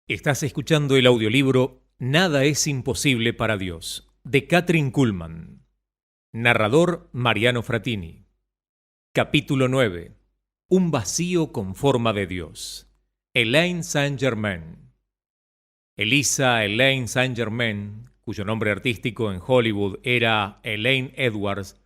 Estás escuchando el audiolibro Nada es imposible para Dios, de Kathryn Kuhlman. Narrador Mariano Frattini. Capítulo 9. Un vacío con forma de Dios. Elaine Saint-Germain. Elisa Elaine Saint-Germain, cuyo nombre artístico en Hollywood era Elaine Edwards,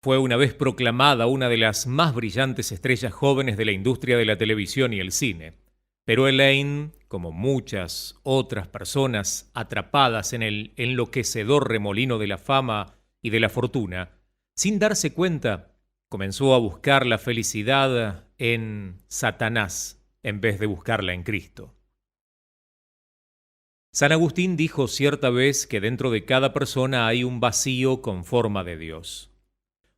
fue una vez proclamada una de las más brillantes estrellas jóvenes de la industria de la televisión y el cine. Pero Elaine, como muchas otras personas atrapadas en el enloquecedor remolino de la fama y de la fortuna, sin darse cuenta, comenzó a buscar la felicidad en Satanás en vez de buscarla en Cristo. San Agustín dijo cierta vez que dentro de cada persona hay un vacío con forma de Dios.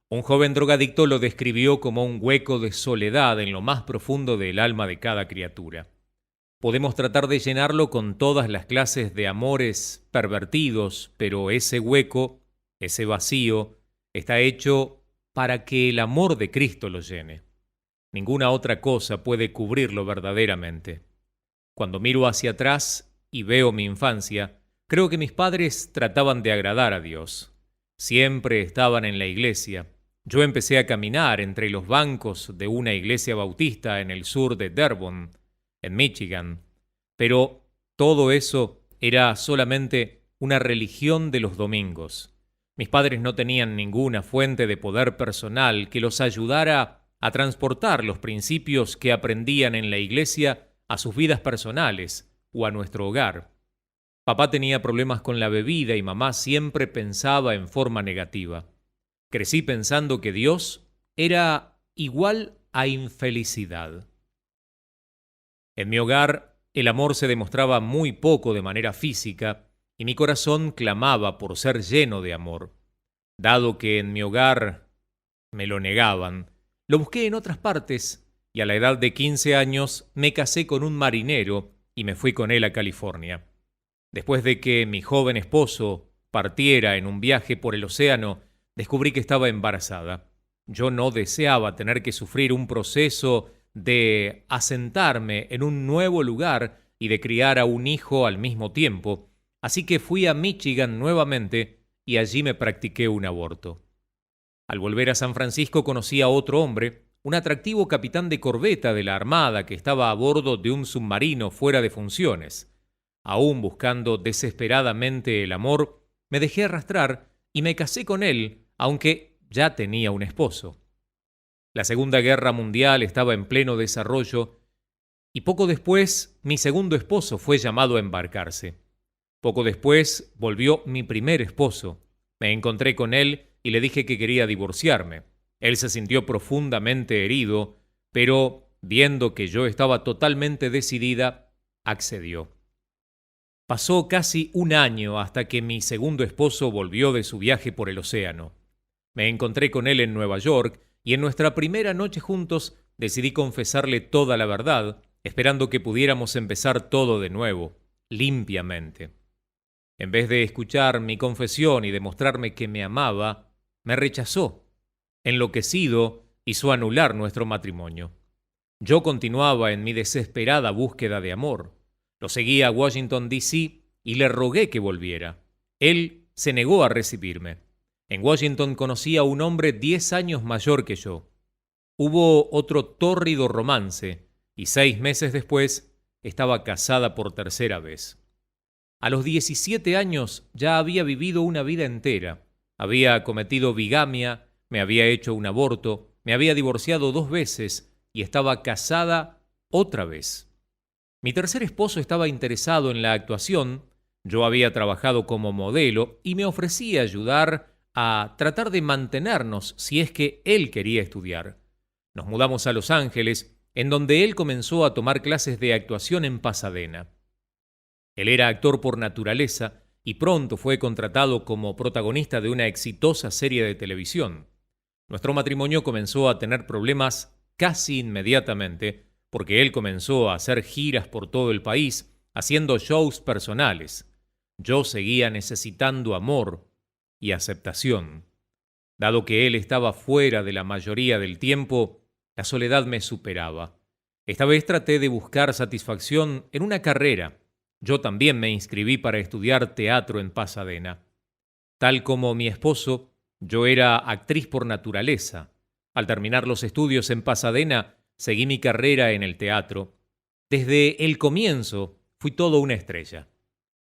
Un joven drogadicto lo describió como un hueco de soledad en lo más profundo del alma de cada criatura. Podemos tratar de llenarlo con todas las clases de amores pervertidos, pero ese hueco, ese vacío, está hecho para que el amor de Cristo lo llene. Ninguna otra cosa puede cubrirlo verdaderamente. Cuando miro hacia atrás y veo mi infancia, creo que mis padres trataban de agradar a Dios. Siempre estaban en la iglesia. Yo empecé a caminar entre los bancos de una iglesia bautista en el sur de Dearborn, en Michigan, pero todo eso era solamente una religión de los domingos. Mis padres no tenían ninguna fuente de poder personal que los ayudara a transportar los principios que aprendían en la iglesia a sus vidas personales o a nuestro hogar. Papá tenía problemas con la bebida y mamá siempre pensaba en forma negativa. Crecí pensando que Dios era igual a infelicidad. En mi hogar, el amor se demostraba muy poco de manera física y mi corazón clamaba por ser lleno de amor. Dado que en mi hogar me lo negaban, lo busqué en otras partes y a la edad de 15 años me casé con un marinero y me fui con él a California. Después de que mi joven esposo partiera en un viaje por el océano, descubrí que estaba embarazada. Yo no deseaba tener que sufrir un proceso de asentarme en un nuevo lugar y de criar a un hijo al mismo tiempo, así que fui a Michigan nuevamente y allí me practiqué un aborto. Al volver a San Francisco conocí a otro hombre, un atractivo capitán de corbeta de la Armada que estaba a bordo de un submarino fuera de funciones. Aún buscando desesperadamente el amor, me dejé arrastrar y me casé con él, aunque ya tenía un esposo. La Segunda Guerra Mundial estaba en pleno desarrollo y poco después mi segundo esposo fue llamado a embarcarse. Poco después volvió mi primer esposo. Me encontré con él y le dije que quería divorciarme. Él se sintió profundamente herido, pero viendo que yo estaba totalmente decidida, accedió. Pasó casi un año hasta que mi segundo esposo volvió de su viaje por el océano. Me encontré con él en Nueva York y en nuestra primera noche juntos decidí confesarle toda la verdad, esperando que pudiéramos empezar todo de nuevo, limpiamente. En vez de escuchar mi confesión y demostrarme que me amaba, me rechazó. Enloquecido, hizo anular nuestro matrimonio. Yo continuaba en mi desesperada búsqueda de amor. Lo seguí a Washington, D.C. y le rogué que volviera. Él se negó a recibirme. En Washington conocí a un hombre 10 años mayor que yo. Hubo otro tórrido romance y 6 meses después estaba casada por tercera vez. A los 17 años ya había vivido una vida entera. Había cometido bigamia, me había hecho un aborto, me había divorciado 2 veces y estaba casada otra vez. Mi tercer esposo estaba interesado en la actuación, yo había trabajado como modelo y me ofrecía ayudar a tratar de mantenernos si es que él quería estudiar. Nos mudamos a Los Ángeles, en donde él comenzó a tomar clases de actuación en Pasadena. Él era actor por naturaleza y pronto fue contratado como protagonista de una exitosa serie de televisión. Nuestro matrimonio comenzó a tener problemas casi inmediatamente porque él comenzó a hacer giras por todo el país, haciendo shows personales. Yo seguía necesitando amor y aceptación. Dado que él estaba fuera de la mayoría del tiempo, la soledad me superaba. Esta vez traté de buscar satisfacción en una carrera Yo también me inscribí para estudiar teatro en Pasadena. Tal como mi esposo, yo era actriz por naturaleza. Al terminar los estudios en Pasadena, seguí mi carrera en el teatro. Desde el comienzo, fui todo una estrella.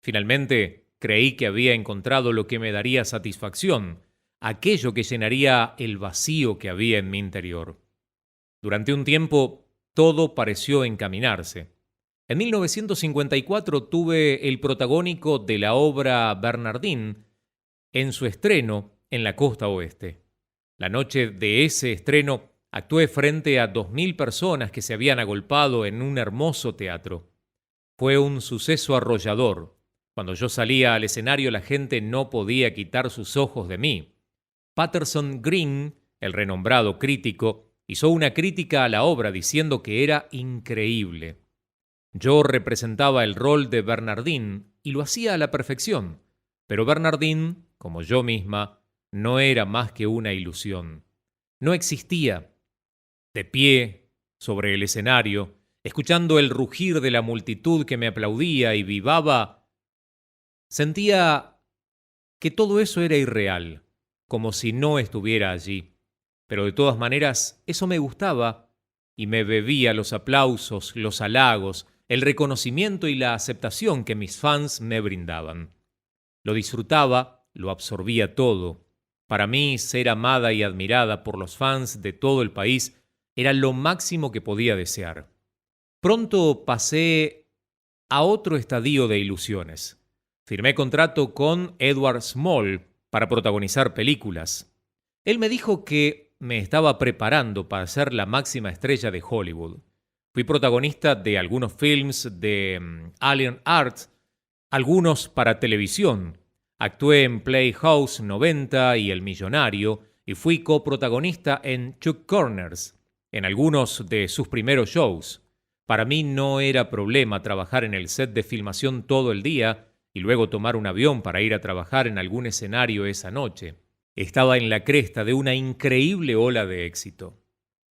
Finalmente, creí que había encontrado lo que me daría satisfacción, aquello que llenaría el vacío que había en mi interior. Durante un tiempo, todo pareció encaminarse. En 1954 tuve el protagónico de la obra Bernardín en su estreno en la costa oeste. La noche de ese estreno actué frente a 2000 personas que se habían agolpado en un hermoso teatro. Fue un suceso arrollador. Cuando yo salía al escenario, la gente no podía quitar sus ojos de mí. Patterson Green, el renombrado crítico, hizo una crítica a la obra diciendo que era increíble. Yo representaba el rol de Bernardine y lo hacía a la perfección, pero Bernardine, como yo misma, no era más que una ilusión. No existía. De pie, sobre el escenario, escuchando el rugir de la multitud que me aplaudía y vivaba, sentía que todo eso era irreal, como si no estuviera allí. Pero de todas maneras, eso me gustaba y me bebía los aplausos, los halagos, el reconocimiento y la aceptación que mis fans me brindaban. Lo disfrutaba, lo absorbía todo. Para mí, ser amada y admirada por los fans de todo el país era lo máximo que podía desear. Pronto pasé a otro estadio de ilusiones. Firmé contrato con Edward Small para protagonizar películas. Él me dijo que me estaba preparando para ser la máxima estrella de Hollywood. Fui protagonista de algunos films de Alien Art, algunos para televisión. Actué en Playhouse 90 y El Millonario y fui coprotagonista en Chuck Corners, en algunos de sus primeros shows. Para mí no era problema trabajar en el set de filmación todo el día y luego tomar un avión para ir a trabajar en algún escenario esa noche. Estaba en la cresta de una increíble ola de éxito.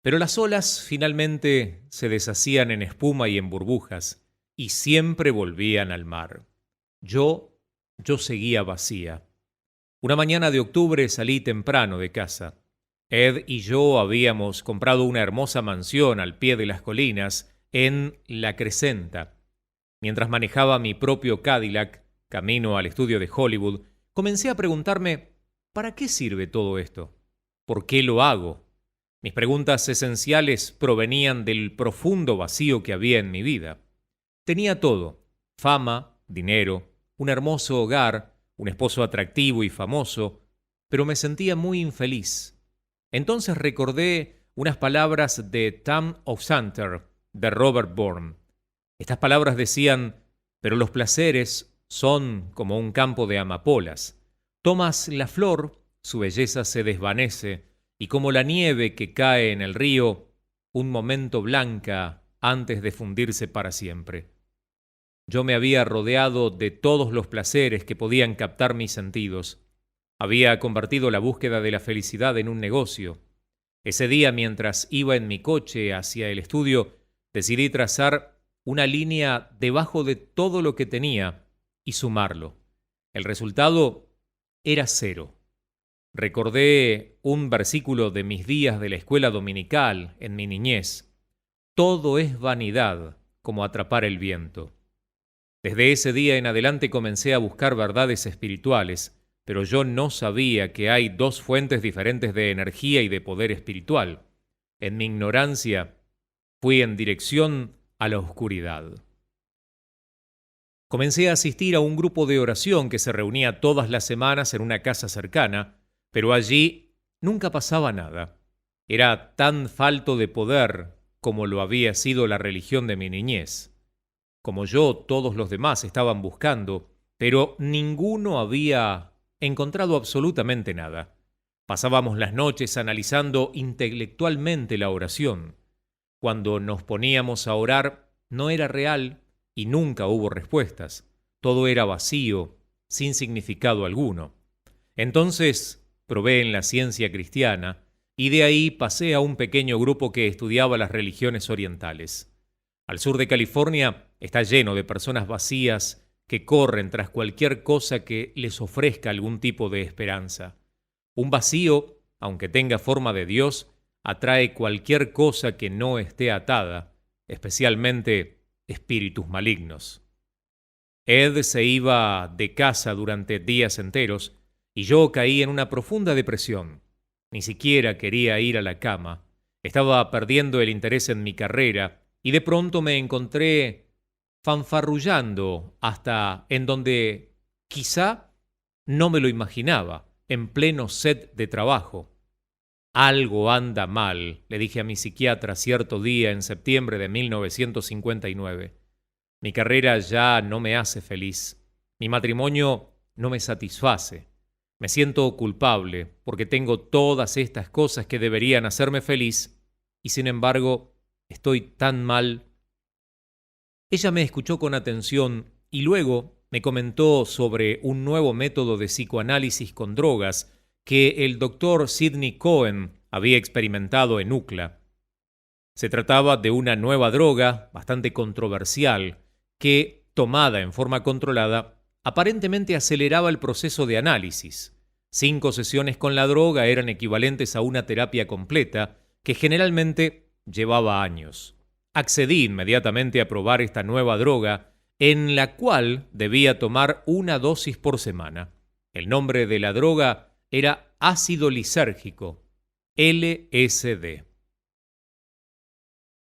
Pero las olas finalmente se deshacían en espuma y en burbujas, y siempre volvían al mar. Yo seguía vacía. Una mañana de octubre salí temprano de casa. Ed y yo habíamos comprado una hermosa mansión al pie de las colinas en La Crescenta. Mientras manejaba mi propio Cadillac, camino al estudio de Hollywood, comencé a preguntarme, ¿para qué sirve todo esto? ¿Por qué lo hago? Mis preguntas esenciales provenían del profundo vacío que había en mi vida. Tenía todo: fama, dinero, un hermoso hogar, un esposo atractivo y famoso, pero me sentía muy infeliz. Entonces recordé unas palabras de Tam O'Shanter, de Robert Bourne. Estas palabras decían: pero los placeres son como un campo de amapolas. Tomas la flor, su belleza se desvanece, y como la nieve que cae en el río, un momento blanca antes de fundirse para siempre. Yo me había rodeado de todos los placeres que podían captar mis sentidos. Había convertido la búsqueda de la felicidad en un negocio. Ese día, mientras iba en mi coche hacia el estudio, decidí trazar una línea debajo de todo lo que tenía y sumarlo. El resultado era 0. Recordé un versículo de mis días de la escuela dominical en mi niñez. Todo es vanidad, como atrapar el viento. Desde ese día en adelante comencé a buscar verdades espirituales, pero yo no sabía que hay 2 fuentes diferentes de energía y de poder espiritual. En mi ignorancia, fui en dirección a la oscuridad. Comencé a asistir a un grupo de oración que se reunía todas las semanas en una casa cercana, pero allí nunca pasaba nada. Era tan falto de poder como lo había sido la religión de mi niñez. Como yo, todos los demás estaban buscando, pero ninguno había encontrado absolutamente nada. Pasábamos las noches analizando intelectualmente la oración. Cuando nos poníamos a orar, no era real y nunca hubo respuestas. Todo era vacío, sin significado alguno. Entonces probé en la ciencia cristiana y de ahí pasé a un pequeño grupo que estudiaba las religiones orientales. Al sur de California está lleno de personas vacías que corren tras cualquier cosa que les ofrezca algún tipo de esperanza. Un vacío, aunque tenga forma de Dios, atrae cualquier cosa que no esté atada, especialmente espíritus malignos. Ed se iba de casa durante días enteros y yo caí en una profunda depresión. Ni siquiera quería ir a la cama. Estaba perdiendo el interés en mi carrera y de pronto me encontré fanfarrullando hasta en donde quizá no me lo imaginaba, en pleno set de trabajo. Algo anda mal, le dije a mi psiquiatra cierto día en septiembre de 1959. Mi carrera ya no me hace feliz. Mi matrimonio no me satisface. Me siento culpable porque tengo todas estas cosas que deberían hacerme feliz y sin embargo estoy tan mal. Ella me escuchó con atención y luego me comentó sobre un nuevo método de psicoanálisis con drogas que el doctor Sidney Cohen había experimentado en UCLA. Se trataba de una nueva droga bastante controversial que, tomada en forma controlada, aparentemente aceleraba el proceso de análisis. 5 sesiones con la droga eran equivalentes a una terapia completa que generalmente llevaba años. Accedí inmediatamente a probar esta nueva droga, en la cual debía tomar una dosis por semana. El nombre de la droga era ácido lisérgico, LSD.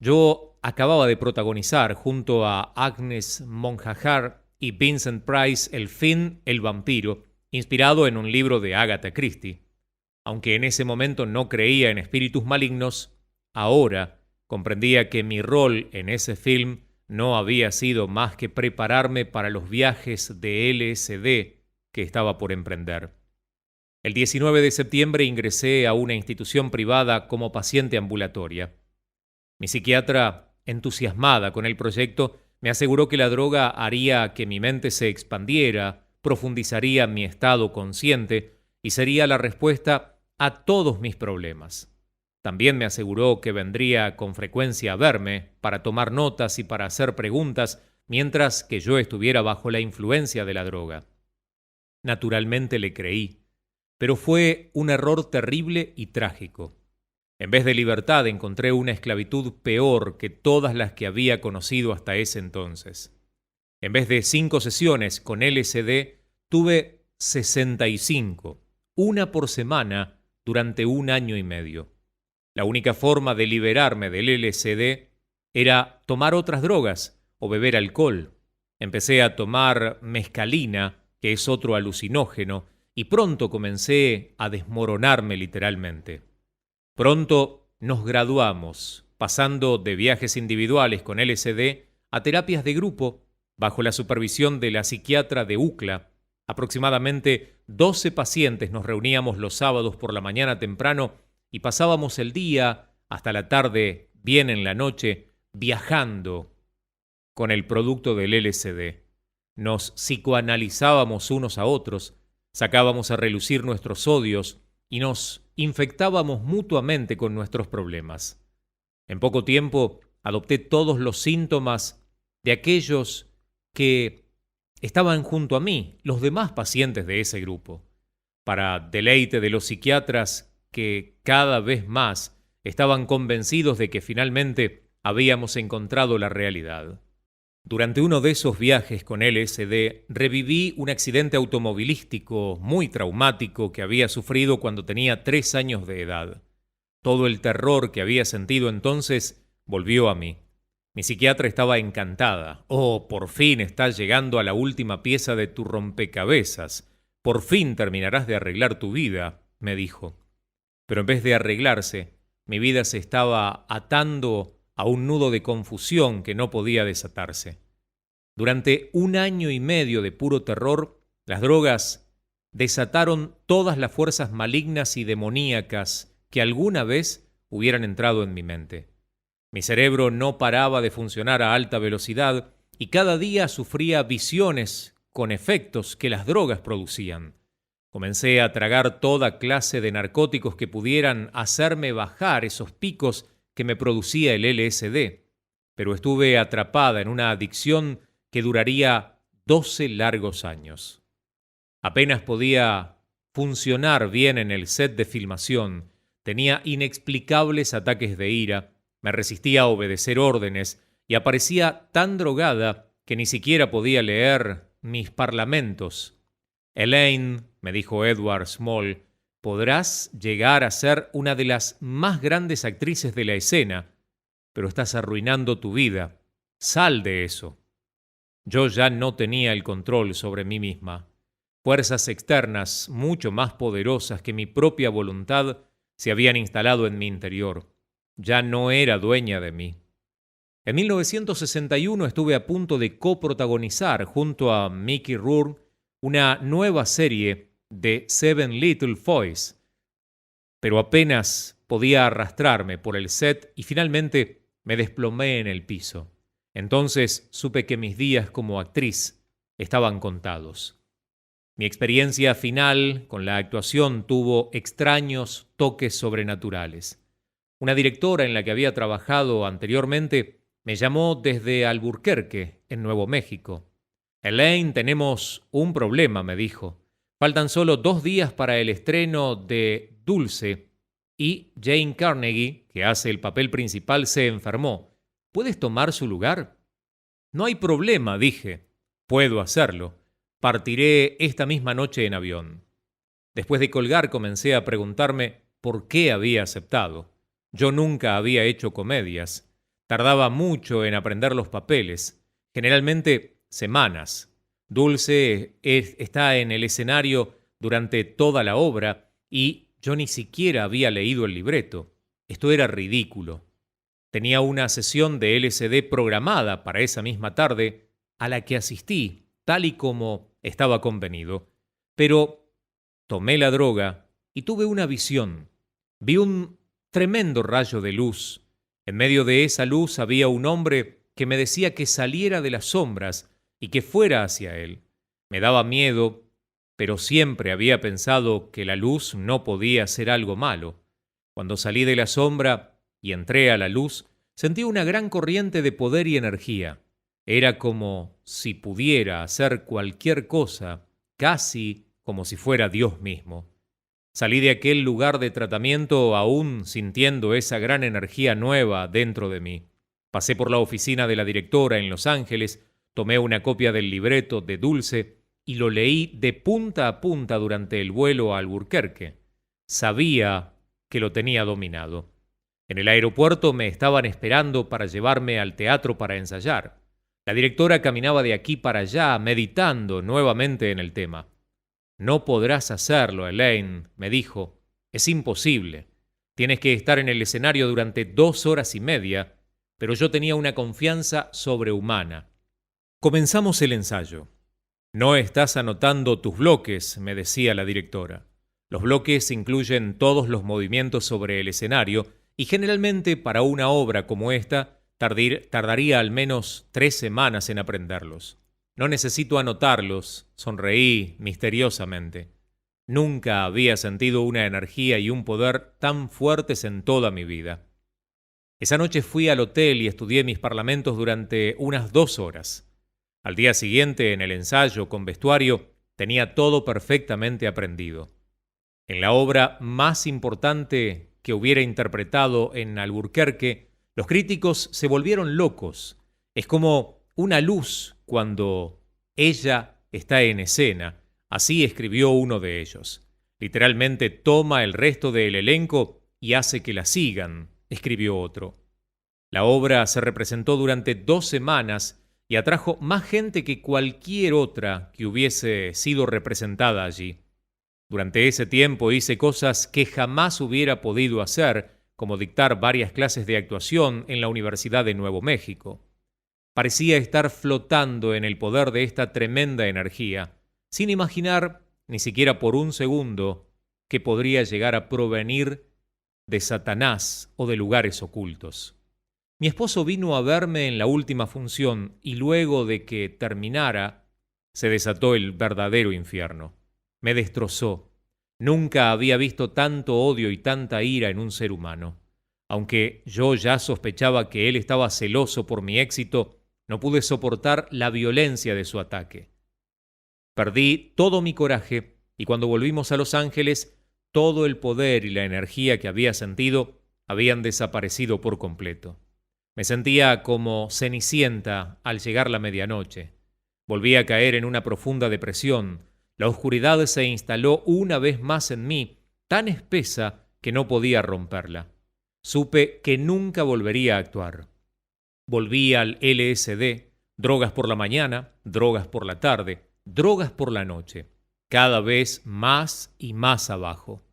Yo acababa de protagonizar junto a Agnes Monjajar y Vincent Price el film El vampiro, inspirado en un libro de Agatha Christie. Aunque en ese momento no creía en espíritus malignos, ahora comprendía que mi rol en ese film no había sido más que prepararme para los viajes de LSD que estaba por emprender. El 19 de septiembre ingresé a una institución privada como paciente ambulatoria. Mi psiquiatra, entusiasmada con el proyecto, me aseguró que la droga haría que mi mente se expandiera, profundizaría mi estado consciente y sería la respuesta a todos mis problemas. También me aseguró que vendría con frecuencia a verme para tomar notas y para hacer preguntas mientras que yo estuviera bajo la influencia de la droga. Naturalmente le creí, pero fue un error terrible y trágico. En vez de libertad encontré una esclavitud peor que todas las que había conocido hasta ese entonces. En vez de 5 sesiones con LSD, tuve 65, una por semana durante 1 año y medio. La única forma de liberarme del LSD era tomar otras drogas o beber alcohol. Empecé a tomar mescalina, que es otro alucinógeno, y pronto comencé a desmoronarme literalmente. Pronto nos graduamos, pasando de viajes individuales con LSD a terapias de grupo, bajo la supervisión de la psiquiatra de UCLA. Aproximadamente 12 pacientes nos reuníamos los sábados por la mañana temprano y pasábamos el día hasta la tarde, bien en la noche, viajando con el producto del LSD. Nos psicoanalizábamos unos a otros, sacábamos a relucir nuestros odios y nos infectábamos mutuamente con nuestros problemas. En poco tiempo adopté todos los síntomas de aquellos que estaban junto a mí, los demás pacientes de ese grupo. Para deleite de los psiquiatras que cada vez más estaban convencidos de que finalmente habíamos encontrado la realidad. Durante uno de esos viajes con LSD, reviví un accidente automovilístico muy traumático que había sufrido cuando tenía 3 años de edad. Todo el terror que había sentido entonces volvió a mí. Mi psiquiatra estaba encantada. «Oh, por fin estás llegando a la última pieza de tu rompecabezas. Por fin terminarás de arreglar tu vida», me dijo. Pero en vez de arreglarse, mi vida se estaba atando a un nudo de confusión que no podía desatarse. Durante 1 año y medio de puro terror, las drogas desataron todas las fuerzas malignas y demoníacas que alguna vez hubieran entrado en mi mente. Mi cerebro no paraba de funcionar a alta velocidad y cada día sufría visiones con efectos que las drogas producían. Comencé a tragar toda clase de narcóticos que pudieran hacerme bajar esos picos que me producía el LSD. pero estuve atrapada en una adicción que duraría 12 largos años. Apenas podía funcionar bien en el set de filmación, tenía inexplicables ataques de ira, me resistía a obedecer órdenes y aparecía tan drogada que ni siquiera podía leer mis parlamentos. Elaine, me dijo Edward Small, podrás llegar a ser una de las más grandes actrices de la escena, pero estás arruinando tu vida. Sal de eso. Yo ya no tenía el control sobre mí misma. Fuerzas externas, mucho más poderosas que mi propia voluntad, se habían instalado en mi interior. Ya no era dueña de mí. En 1961 estuve a punto de coprotagonizar junto a Mickey Rourke una nueva serie de Seven Little Boys, pero apenas podía arrastrarme por el set y finalmente me desplomé en el piso. Entonces supe que mis días como actriz estaban contados. Mi experiencia final con la actuación tuvo extraños toques sobrenaturales. Una directora en la que había trabajado anteriormente me llamó desde Albuquerque, en Nuevo México. Elaine, tenemos un problema, me dijo. Faltan solo 2 días para el estreno de Dulce y Jane Carnegie, que hace el papel principal, se enfermó. ¿Puedes tomar su lugar? No hay problema, dije. Puedo hacerlo. Partiré esta misma noche en avión. Después de colgar comencé a preguntarme por qué había aceptado. Yo nunca había hecho comedias. Tardaba mucho en aprender los papeles, generalmente semanas. Dulce está en el escenario durante toda la obra y yo ni siquiera había leído el libreto. Esto era ridículo. Tenía una sesión de LSD programada para esa misma tarde, a la que asistí, tal y como estaba convenido. Pero tomé la droga y tuve una visión. Vi un tremendo rayo de luz. En medio de esa luz había un hombre que me decía que saliera de las sombras y que fuera hacia él. Me daba miedo, pero siempre había pensado que la luz no podía ser algo malo. Cuando salí de la sombra y entré a la luz, sentí una gran corriente de poder y energía. Era como si pudiera hacer cualquier cosa, casi como si fuera Dios mismo. Salí de aquel lugar de tratamiento aún sintiendo esa gran energía nueva dentro de mí. Pasé por la oficina de la directora en Los Ángeles, tomé una copia del libreto de Dulce y lo leí de punta a punta durante el vuelo a Albuquerque. Sabía que lo tenía dominado. En el aeropuerto me estaban esperando para llevarme al teatro para ensayar. La directora caminaba de aquí para allá, meditando nuevamente en el tema. No podrás hacerlo, Elaine, me dijo. Es imposible. Tienes que estar en el escenario durante 2 horas y media, pero yo tenía una confianza sobrehumana. Comenzamos el ensayo. No estás anotando tus bloques, me decía la directora. Los bloques incluyen todos los movimientos sobre el escenario y generalmente para una obra como esta tardaría al menos 3 semanas en aprenderlos. No necesito anotarlos, sonreí misteriosamente. Nunca había sentido una energía y un poder tan fuertes en toda mi vida. Esa noche fui al hotel y estudié mis parlamentos durante unas 2 horas. Al día siguiente, en el ensayo con vestuario, tenía todo perfectamente aprendido. En la obra más importante que hubiera interpretado en Albuquerque, los críticos se volvieron locos. Es como una luz cuando ella está en escena. Así escribió uno de ellos. Literalmente toma el resto del elenco y hace que la sigan, escribió otro. La obra se representó durante 2 semanas y atrajo más gente que cualquier otra que hubiese sido representada allí. Durante ese tiempo hice cosas que jamás hubiera podido hacer, como dictar varias clases de actuación en la Universidad de Nuevo México. Parecía estar flotando en el poder de esta tremenda energía, sin imaginar, ni siquiera por un segundo, que podría llegar a provenir de Satanás o de lugares ocultos. Mi esposo vino a verme en la última función y luego de que terminara, se desató el verdadero infierno. Me destrozó. Nunca había visto tanto odio y tanta ira en un ser humano. Aunque yo ya sospechaba que él estaba celoso por mi éxito, no pude soportar la violencia de su ataque. Perdí todo mi coraje y cuando volvimos a Los Ángeles, todo el poder y la energía que había sentido habían desaparecido por completo. Me sentía como Cenicienta al llegar la medianoche. Volví a caer en una profunda depresión. La oscuridad se instaló una vez más en mí, tan espesa que no podía romperla. Supe que nunca volvería a actuar. Volví al LSD, drogas por la mañana, drogas por la tarde, drogas por la noche, cada vez más y más abajo.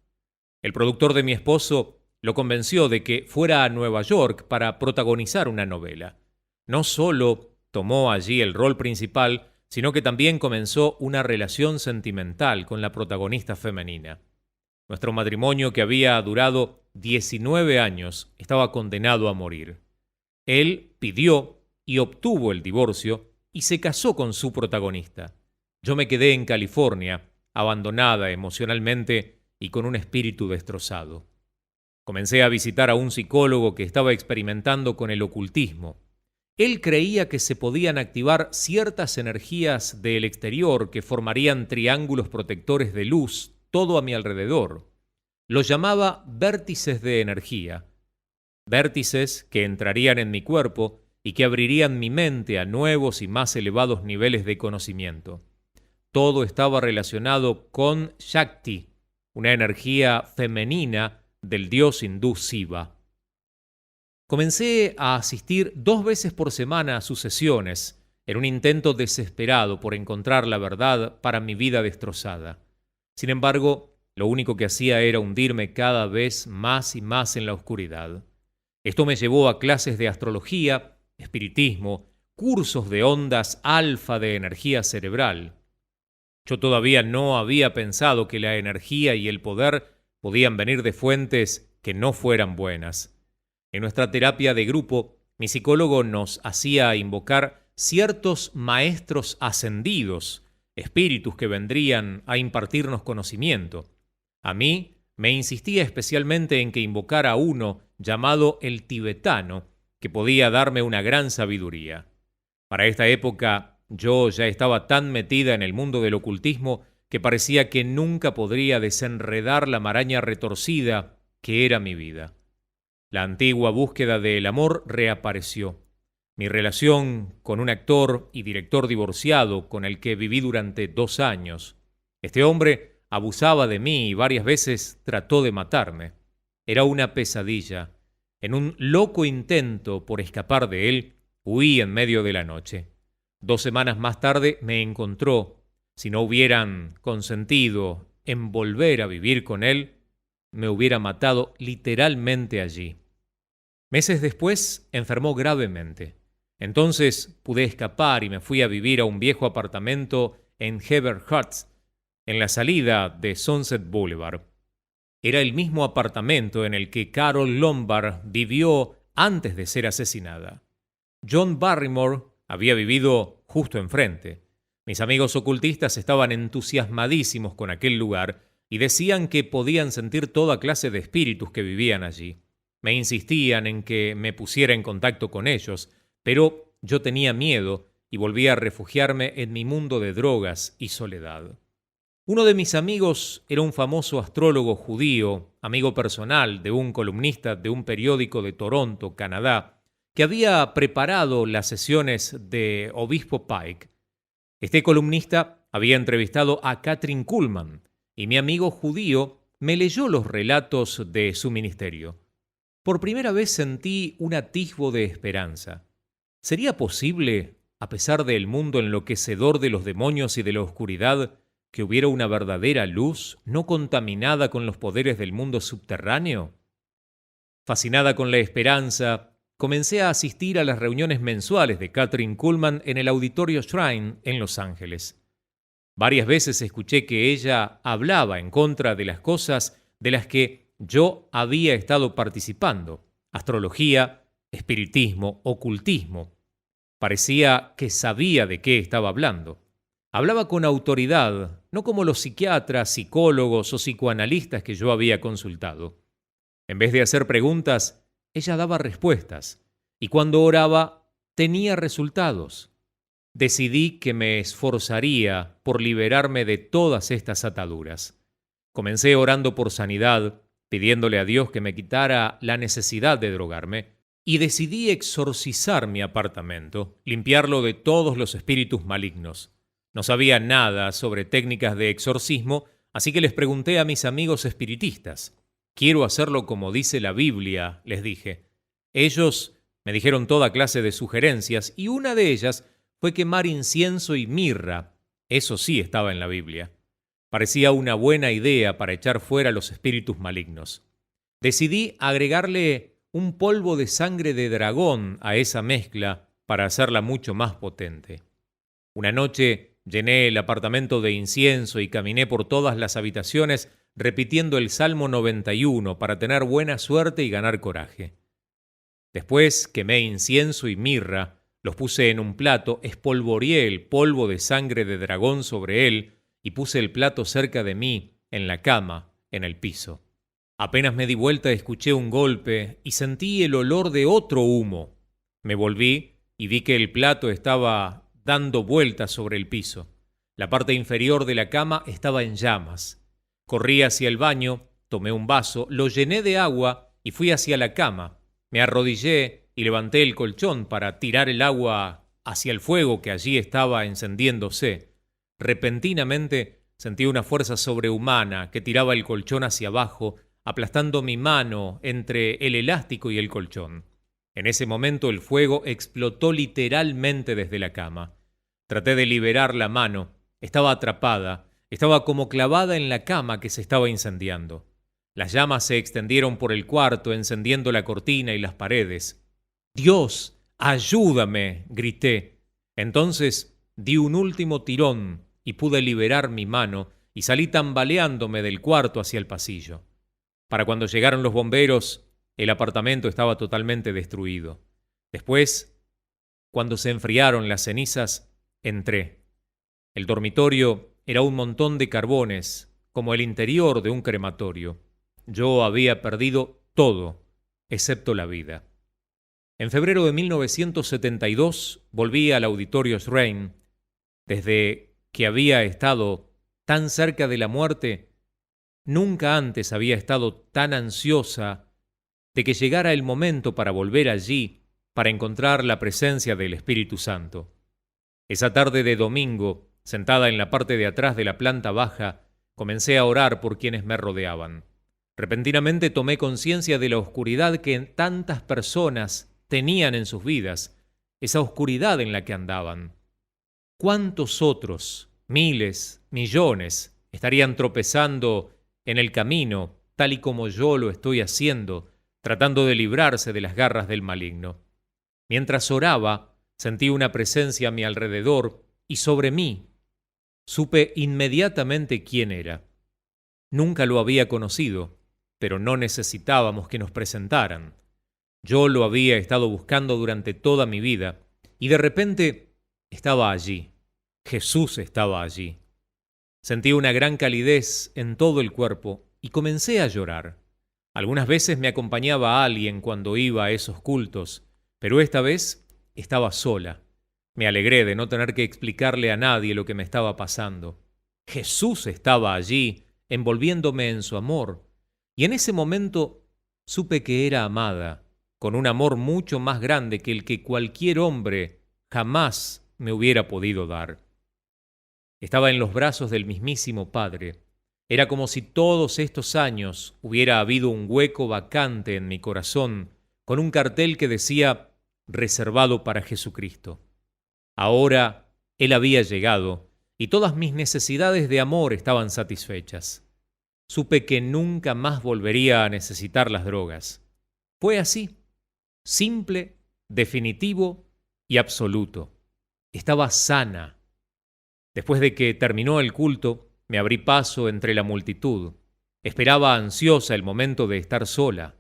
El productor de mi esposo lo convenció de que fuera a Nueva York para protagonizar una novela. No solo tomó allí el rol principal, sino que también comenzó una relación sentimental con la protagonista femenina. Nuestro matrimonio, que había durado 19 años, estaba condenado a morir. Él pidió y obtuvo el divorcio y se casó con su protagonista. Yo me quedé en California, abandonada emocionalmente y con un espíritu destrozado. Comencé a visitar a un psicólogo que estaba experimentando con el ocultismo. Él creía que se podían activar ciertas energías del exterior que formarían triángulos protectores de luz todo a mi alrededor. Los llamaba vértices de energía. Vértices que entrarían en mi cuerpo y que abrirían mi mente a nuevos y más elevados niveles de conocimiento. Todo estaba relacionado con Shakti, una energía femenina del dios hindú Shiva. Comencé a asistir 2 veces por semana a sus sesiones, en un intento desesperado por encontrar la verdad para mi vida destrozada. Sin embargo, lo único que hacía era hundirme cada vez más y más en la oscuridad. Esto me llevó a clases de astrología, espiritismo, cursos de ondas alfa de energía cerebral. Yo todavía no había pensado que la energía y el poder podían venir de fuentes que no fueran buenas. En nuestra terapia de grupo, mi psicólogo nos hacía invocar ciertos maestros ascendidos, espíritus que vendrían a impartirnos conocimiento. A mí me insistía especialmente en que invocara a uno llamado el tibetano, que podía darme una gran sabiduría. Para esta época, yo ya estaba tan metida en el mundo del ocultismo que parecía que nunca podría desenredar la maraña retorcida que era mi vida. La antigua búsqueda del amor reapareció. Mi relación con un actor y director divorciado con el que viví durante 2 años. Este hombre abusaba de mí y varias veces trató de matarme. Era una pesadilla. En un loco intento por escapar de él, huí en medio de la noche. 2 semanas más tarde me encontró. Si no hubieran consentido en volver a vivir con él, me hubiera matado literalmente allí. Meses después, enfermó gravemente. Entonces pude escapar y me fui a vivir a un viejo apartamento en Heber Heights, en la salida de Sunset Boulevard. Era el mismo apartamento en el que Carol Lombard vivió antes de ser asesinada. John Barrymore había vivido justo enfrente. Mis amigos ocultistas estaban entusiasmadísimos con aquel lugar y decían que podían sentir toda clase de espíritus que vivían allí. Me insistían en que me pusiera en contacto con ellos, pero yo tenía miedo y volví a refugiarme en mi mundo de drogas y soledad. Uno de mis amigos era un famoso astrólogo judío, amigo personal de un columnista de un periódico de Toronto, Canadá, que había preparado las sesiones de Obispo Pike. Este columnista había entrevistado a Kathryn Kuhlman y mi amigo judío me leyó los relatos de su ministerio. Por primera vez sentí un atisbo de esperanza. ¿Sería posible, a pesar del mundo enloquecedor de los demonios y de la oscuridad, que hubiera una verdadera luz no contaminada con los poderes del mundo subterráneo? Fascinada con la esperanza, comencé a asistir a las reuniones mensuales de Kathryn Kuhlman en el Auditorio Shrine en Los Ángeles. Varias veces escuché que ella hablaba en contra de las cosas de las que yo había estado participando: astrología, espiritismo, ocultismo. Parecía que sabía de qué estaba hablando. Hablaba con autoridad, no como los psiquiatras, psicólogos o psicoanalistas que yo había consultado. En vez de hacer preguntas, ella daba respuestas, y cuando oraba, tenía resultados. Decidí que me esforzaría por liberarme de todas estas ataduras. Comencé orando por sanidad, pidiéndole a Dios que me quitara la necesidad de drogarme, y decidí exorcizar mi apartamento, limpiarlo de todos los espíritus malignos. No sabía nada sobre técnicas de exorcismo, así que les pregunté a mis amigos espiritistas. Quiero hacerlo como dice la Biblia, les dije. Ellos me dijeron toda clase de sugerencias, y una de ellas fue quemar incienso y mirra. Eso sí estaba en la Biblia. Parecía una buena idea para echar fuera los espíritus malignos. Decidí agregarle un polvo de sangre de dragón a esa mezcla para hacerla mucho más potente. Una noche llené el apartamento de incienso y caminé por todas las habitaciones repitiendo el Salmo 91 para tener buena suerte y ganar coraje. Después quemé incienso y mirra, los puse en un plato, espolvoreé el polvo de sangre de dragón sobre él y puse el plato cerca de mí, en la cama, en el piso. Apenas me di vuelta escuché un golpe y sentí el olor de otro humo. Me volví y vi que el plato estaba dando vueltas sobre el piso. La parte inferior de la cama estaba en llamas. Corrí hacia el baño, tomé un vaso, lo llené de agua y fui hacia la cama. Me arrodillé y levanté el colchón para tirar el agua hacia el fuego que allí estaba encendiéndose. Repentinamente sentí una fuerza sobrehumana que tiraba el colchón hacia abajo, aplastando mi mano entre el elástico y el colchón. En ese momento el fuego explotó literalmente desde la cama. Traté de liberar la mano. Estaba atrapada. Estaba como clavada en la cama que se estaba incendiando. Las llamas se extendieron por el cuarto, encendiendo la cortina y las paredes. «¡Dios, ayúdame!», grité. Entonces di un último tirón y pude liberar mi mano y salí tambaleándome del cuarto hacia el pasillo. Para cuando llegaron los bomberos, el apartamento estaba totalmente destruido. Después, cuando se enfriaron las cenizas, entré. El dormitorio era un montón de carbones, como el interior de un crematorio. Yo había perdido todo, excepto la vida. En febrero de 1972 volví al Auditorio Shrine. Desde que había estado tan cerca de la muerte, nunca antes había estado tan ansiosa de que llegara el momento para volver allí, para encontrar la presencia del Espíritu Santo. Esa tarde de domingo, sentada en la parte de atrás de la planta baja, comencé a orar por quienes me rodeaban. Repentinamente tomé conciencia de la oscuridad que tantas personas tenían en sus vidas, esa oscuridad en la que andaban. ¿Cuántos otros, miles, millones, estarían tropezando en el camino, tal y como yo lo estoy haciendo, tratando de librarse de las garras del maligno? Mientras oraba, sentí una presencia a mi alrededor y sobre mí. Supe inmediatamente quién era. Nunca lo había conocido, pero no necesitábamos que nos presentaran. Yo lo había estado buscando durante toda mi vida, y de repente estaba allí. Jesús estaba allí. Sentí una gran calidez en todo el cuerpo y comencé a llorar. Algunas veces me acompañaba alguien cuando iba a esos cultos, pero esta vez estaba sola. Me alegré de no tener que explicarle a nadie lo que me estaba pasando. Jesús estaba allí, envolviéndome en su amor, y en ese momento supe que era amada, con un amor mucho más grande que el que cualquier hombre jamás me hubiera podido dar. Estaba en los brazos del mismísimo Padre. Era como si todos estos años hubiera habido un hueco vacante en mi corazón, con un cartel que decía «Reservado para Jesucristo». Ahora Él había llegado y todas mis necesidades de amor estaban satisfechas. Supe que nunca más volvería a necesitar las drogas. Fue así, simple, definitivo y absoluto. Estaba sana. Después de que terminó el culto, me abrí paso entre la multitud. Esperaba ansiosa el momento de estar sola.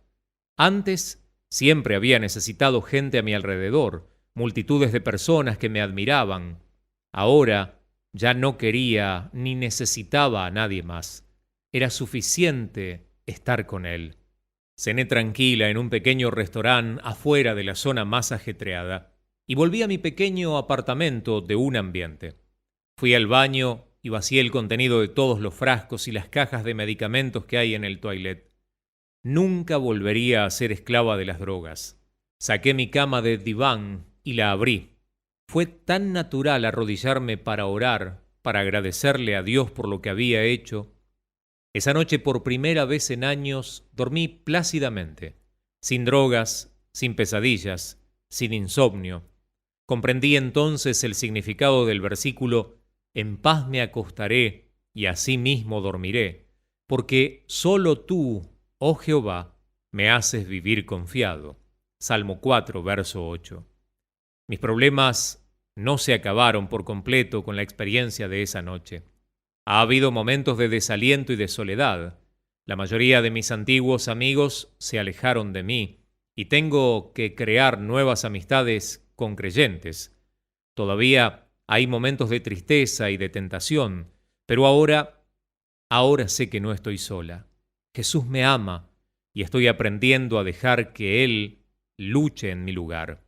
Antes, siempre había necesitado gente a mi alrededor, multitudes de personas que me admiraban. Ahora ya no quería ni necesitaba a nadie más. Era suficiente estar con él. Cené tranquila en un pequeño restaurante afuera de la zona más ajetreada y volví a mi pequeño apartamento de un ambiente. Fui al baño y vacié el contenido de todos los frascos y las cajas de medicamentos que hay en el toilet. Nunca volvería a ser esclava de las drogas. Saqué mi cama de diván y la abrí. Fue tan natural arrodillarme para orar, para agradecerle a Dios por lo que había hecho. Esa noche, por primera vez en años, dormí plácidamente, sin drogas, sin pesadillas, sin insomnio. Comprendí entonces el significado del versículo: en paz me acostaré y asimismo dormiré, porque solo tú, oh Jehová, me haces vivir confiado. Salmo 4, verso 8. Mis problemas no se acabaron por completo con la experiencia de esa noche. Ha habido momentos de desaliento y de soledad. La mayoría de mis antiguos amigos se alejaron de mí y tengo que crear nuevas amistades con creyentes. Todavía hay momentos de tristeza y de tentación, pero ahora sé que no estoy sola. Jesús me ama y estoy aprendiendo a dejar que Él luche en mi lugar.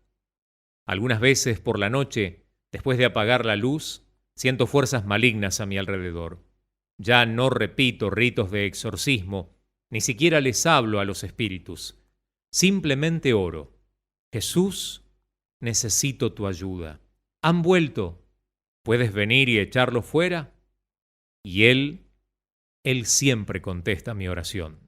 Algunas veces por la noche, después de apagar la luz, siento fuerzas malignas a mi alrededor. Ya no repito ritos de exorcismo, ni siquiera les hablo a los espíritus. Simplemente oro: Jesús, necesito tu ayuda. ¿Han vuelto? ¿Puedes venir y echarlos fuera? Y Él siempre contesta mi oración.